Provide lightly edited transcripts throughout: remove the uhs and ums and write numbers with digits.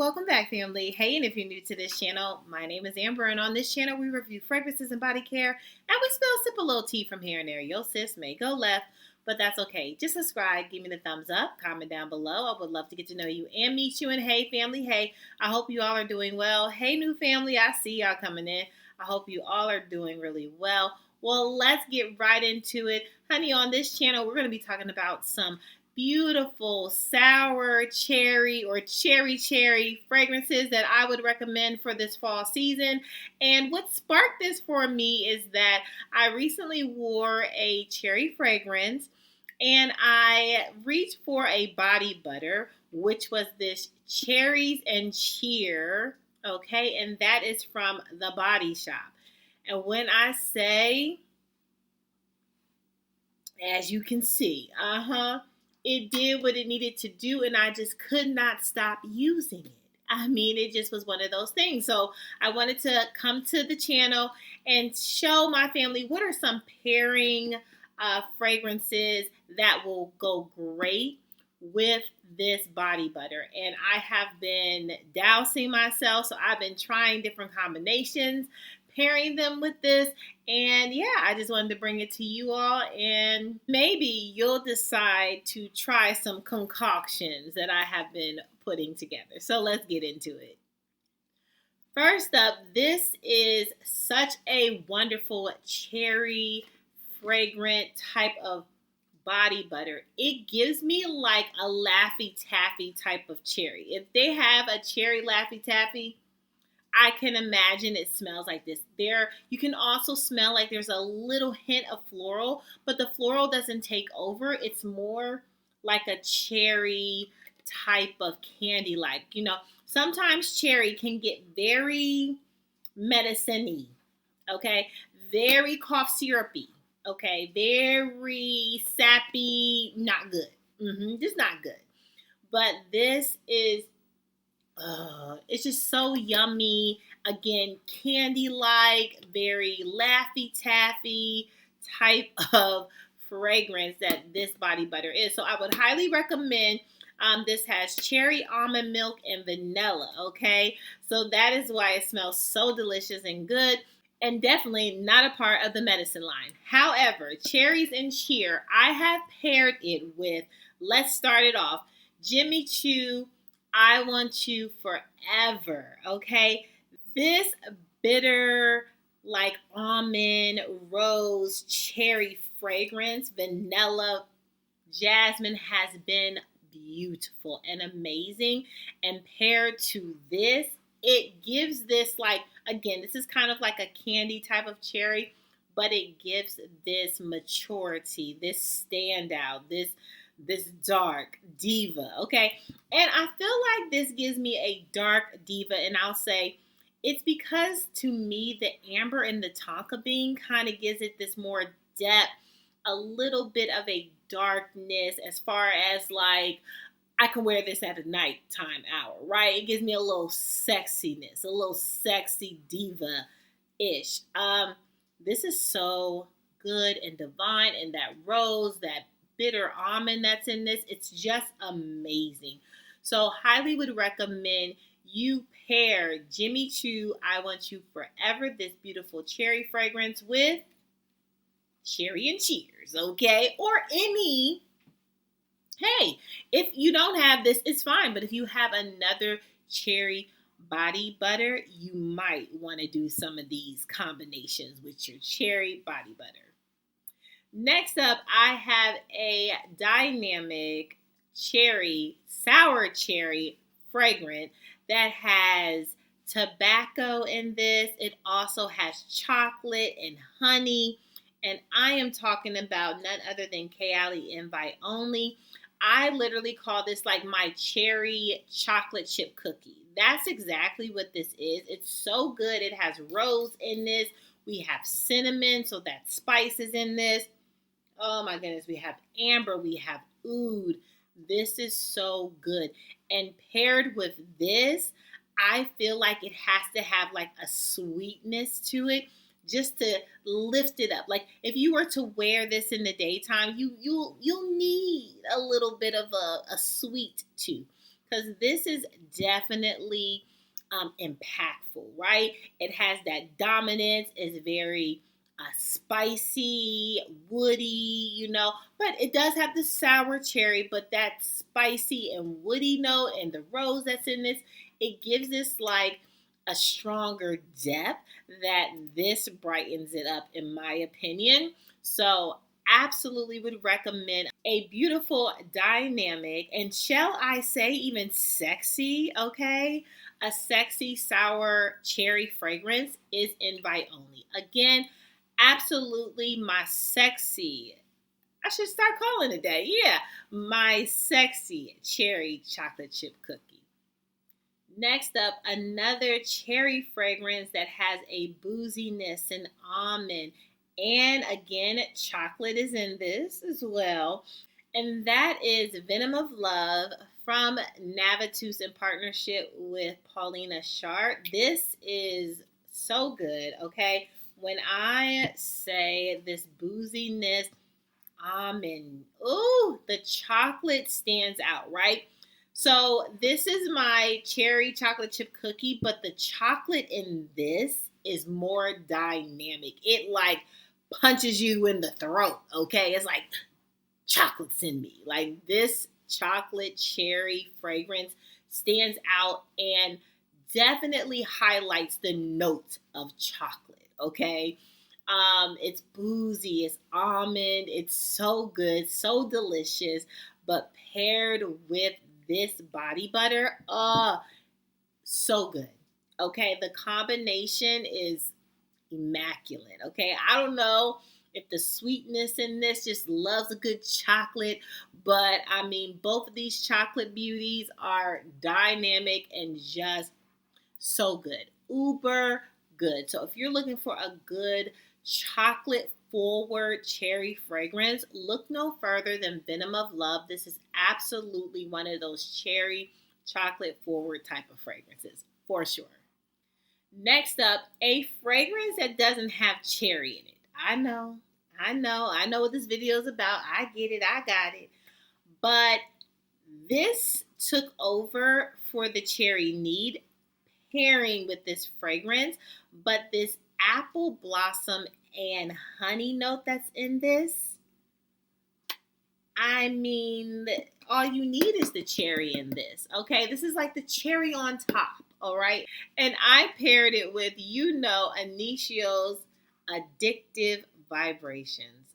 welcome back, family. Hey, and if you're new to this channel, my name is Amber, and on this channel, we review fragrances and body care, and we sip a little tea from here and there. Your sis may go left, but that's okay. Just subscribe, give me the thumbs up, comment down below. I would love to get to know you and meet you. And hey, family, hey, I hope you all are doing well. Hey, new family, I see y'all coming in. I hope you all are doing really well. Well, let's get right into it. Honey, on this channel, we're going to be talking about some beautiful sour cherry or cherry fragrances that I would recommend for this fall season. And what sparked this for me is that I recently wore a cherry fragrance and I reached for a body butter, which was this Cherries and Cheer, okay? And that is from The Body Shop. And when I say, as you can see, it did what it needed to do, and I just could not stop using it. I mean, it just was one of those things. So I wanted to come to the channel and show my family what are some pairing fragrances that will go great with this body butter. And I have been dousing myself, so I've been trying different combinations, pairing them with this. And yeah, I just wanted to bring it to you all, and maybe you'll decide to try some concoctions that I have been putting together. So let's get into it. First up, this is such a wonderful cherry fragrant type of body butter. It gives me like a Laffy Taffy type of cherry. If they have a cherry Laffy Taffy, I can imagine it smells like this. You can also smell like there's a little hint of floral, but the floral doesn't take over. It's more like a cherry type of candy. Like, sometimes cherry can get very medicine-y, okay? Very cough syrupy, okay? Very sappy, not good. Just not good. But this is it's just so yummy. Again, candy-like, very Laffy Taffy type of fragrance that this body butter is. So I would highly recommend. This has cherry, almond milk, and vanilla, okay? So that is why it smells so delicious and good, and definitely not a part of the medicine line. However, Cherries and Cheer, I have paired it with, let's start it off, Jimmy Choo, I Want You Forever, okay? This bitter, like almond, rose, cherry fragrance, vanilla, jasmine has been beautiful and amazing. And paired to this, it gives this like, again, this is kind of like a candy type of cherry, but it gives this maturity, this standout, this dark diva, okay? And I feel like this gives me a dark diva, and I'll say it's because to me the amber and the tonka bean kind of gives it this more depth, a little bit of a darkness as far as like I can wear this at a nighttime hour, right? It gives me a little sexiness, a little sexy diva-ish. This is so good and divine, and that rose, that bitter almond that's in this, it's just amazing. So highly would recommend you pair Jimmy Choo I Want You Forever, this beautiful cherry fragrance, with Cherry and Cheers, okay? Or any, hey, if you don't have this, it's fine, but if you have another cherry body butter, you might want to do some of these combinations with your cherry body butter. Next up, I have a dynamic cherry, sour cherry fragrance that has tobacco in this. It also has chocolate and honey. And I am talking about none other than Kayali Invite Only. I literally call this like my cherry chocolate chip cookie. That's exactly what this is. It's so good. It has rose in this. We have cinnamon, so that spice is in this. Oh my goodness, we have amber, we have oud. This is so good. And paired with this, I feel like it has to have like a sweetness to it just to lift it up. Like if you were to wear this in the daytime, you'll need a little bit of a sweet too. because this is definitely impactful, right? It has that dominance, it's very spicy, woody, but it does have the sour cherry, but that spicy and woody note and the rose that's in this, it gives this like a stronger depth that this brightens it up, in my opinion. So, absolutely would recommend a beautiful, dynamic, and shall I say, even sexy, okay? A sexy sour cherry fragrance is invite only. Again, absolutely my sexy, I should start calling it that. Yeah, my sexy cherry chocolate chip cookie. Next up, another cherry fragrance that has a booziness and almond. And again, chocolate is in this as well. And that is Venom of Love from Navitus in partnership with Paulina Sharp. This is so good, okay? When I say this booziness, almond, ooh, the chocolate stands out, right? So this is my cherry chocolate chip cookie, but the chocolate in this is more dynamic. It like punches you in the throat, okay? It's like chocolate's in me. Like this chocolate cherry fragrance stands out and definitely highlights the note of chocolate, okay? It's boozy, it's almond, it's so good, so delicious, but paired with this body butter, so good. Okay, the combination is immaculate. Okay, I don't know if the sweetness in this just loves a good chocolate, but I mean, both of these chocolate beauties are dynamic and just so good. Uber good. So if you're looking for a good chocolate forward cherry fragrance, look no further than Venom of Love. This is absolutely one of those cherry chocolate forward type of fragrances for sure. Next up, a fragrance that doesn't have cherry in it. I know what this video is about. I get it, I got it. But this took over for the cherry need pairing with this fragrance, but this apple blossom and honey note that's in this, I mean, all you need is the cherry in this. Okay, this is like the cherry on top. All right, and I paired it with Anicio's addictive vibrations.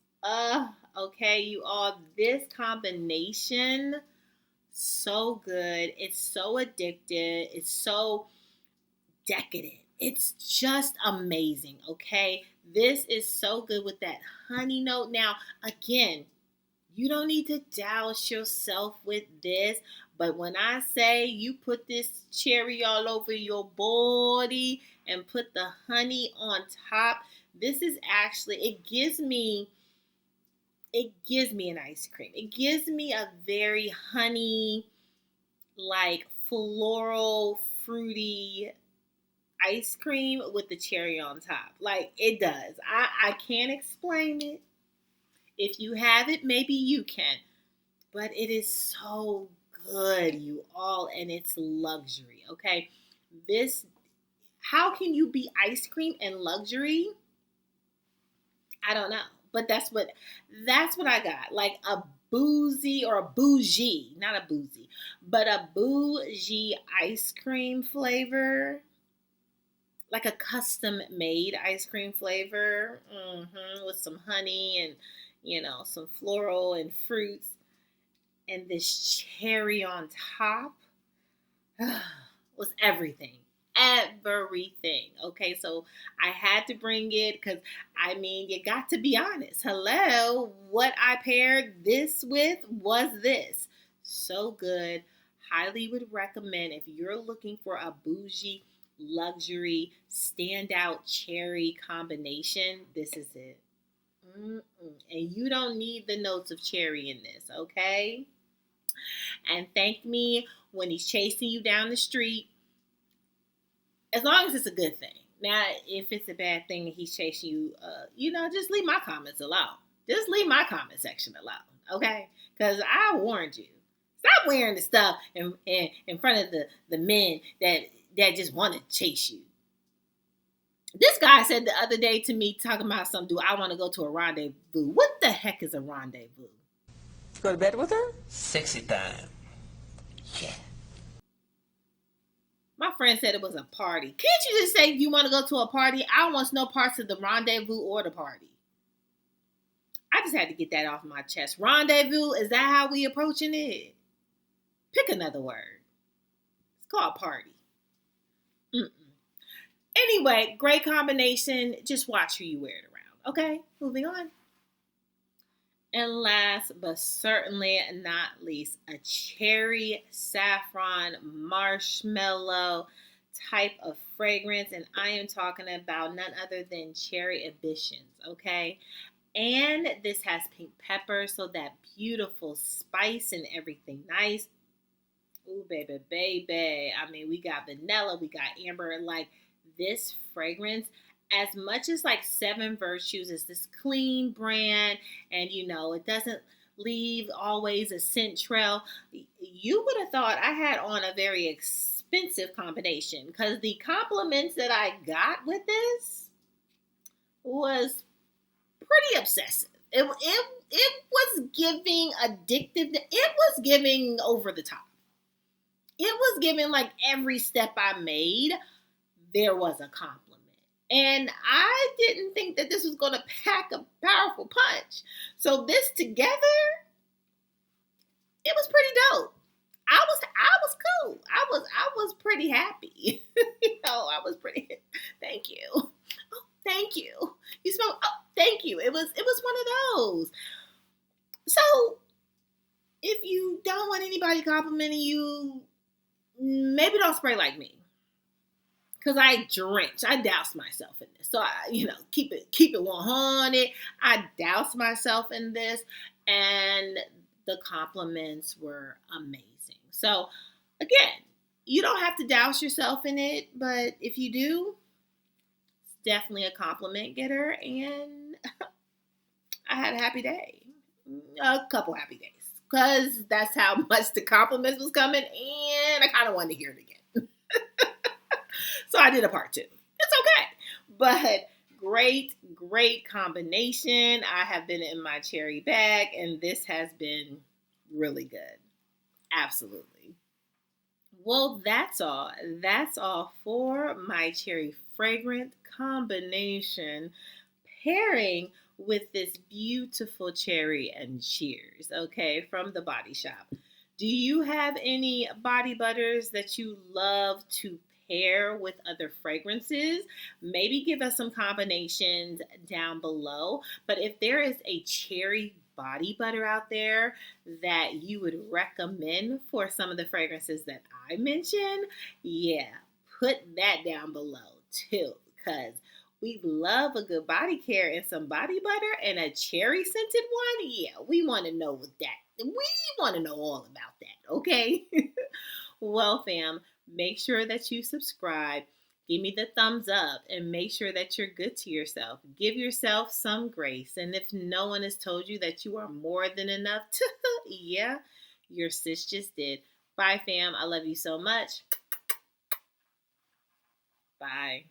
Okay, you all, this combination so good. It's so addictive. It's so decadent. It's just amazing, okay? This is so good with that honey note. Now, again, you don't need to douse yourself with this, but when I say you put this cherry all over your body and put the honey on top, this is actually, it gives me an ice cream. It gives me a very honey, like floral, fruity ice cream with the cherry on top. Like it does. I can't explain it. If you have it, maybe you can. But it is so good, you all, and it's luxury. Okay. This How can you be ice cream and luxury? I don't know. But that's what I got. Like a boozy or a bougie, not a boozy, but a bougie ice cream flavor, like a custom made ice cream flavor, with some honey and some floral and fruits, and this cherry on top was everything. Everything. Okay, so I had to bring it because I mean, you got to be honest. Hello, what I paired this with was this. So good. Highly would recommend if you're looking for a bougie, luxury, standout cherry combination. This is it. Mm-mm. And you don't need the notes of cherry in this, okay? And thank me when he's chasing you down the street, as long as it's a good thing. Now, if it's a bad thing and he's chasing you, just leave my comments alone. Just leave my comment section alone, okay? Because I warned you. Stop wearing the stuff in front of the men that just want to chase you. This guy said the other day to me, talking about something, do I want to go to a rendezvous? What the heck is a rendezvous? Go to bed with her? Sexy time. Yeah. My friend said it was a party. Can't you just say you want to go to a party? I don't want no parts of the rendezvous or the party. I just had to get that off my chest. Rendezvous, is that how we approaching it? Pick another word. It's called party. Mm-mm. Anyway, great combination. Just watch who you wear it around. Okay, moving on. And last but certainly not least, a cherry saffron marshmallow type of fragrance. And I am talking about none other than cherry ambitions, okay? And this has pink pepper, so that beautiful spice and everything nice. Ooh, baby, baby. I mean, we got vanilla, we got amber. Like, this fragrance, as much as like Seven Virtues is this clean brand, and it doesn't leave always a scent trail, you would have thought I had on a very expensive combination, because the compliments that I got with this was pretty obsessive. It was giving addictive. It was giving over the top. It was giving like every step I made, there was a compliment. And I didn't think that this was going to pack a powerful punch. So this together, it was pretty dope. I was cool. I was pretty happy. I was pretty. Thank you. Oh, thank you. You smell. Oh, thank you. It was one of those. So if you don't want anybody complimenting you, maybe don't spray like me. Because I doused myself in this. So keep it 100. I doused myself in this, and the compliments were amazing. So again, you don't have to douse yourself in it, but if you do, it's definitely a compliment getter, and I had a happy day. A couple happy days. Because that's how much the compliments was coming, and I kind of wanted to hear it again. So I did a part 2. It's okay. But great combination. I have been in my cherry bag, and this has been really good. Absolutely. Well, that's all. That's all for my cherry fragrant combination pairing with this beautiful cherry and cheers, okay, from the Body Shop. Do you have any body butters that you love to pair with other fragrances? Maybe give us some combinations down below. But if there is a cherry body butter out there that you would recommend for some of the fragrances that I mentioned, yeah, put that down below too, because we love a good body care and some body butter, and a cherry scented one. Yeah, we want to know what that. We want to know all about that, okay? Well, fam, make sure that you subscribe. Give me the thumbs up, and make sure that you're good to yourself. Give yourself some grace. And if no one has told you that you are more than enough, yeah, your sis just did. Bye, fam. I love you so much. Bye.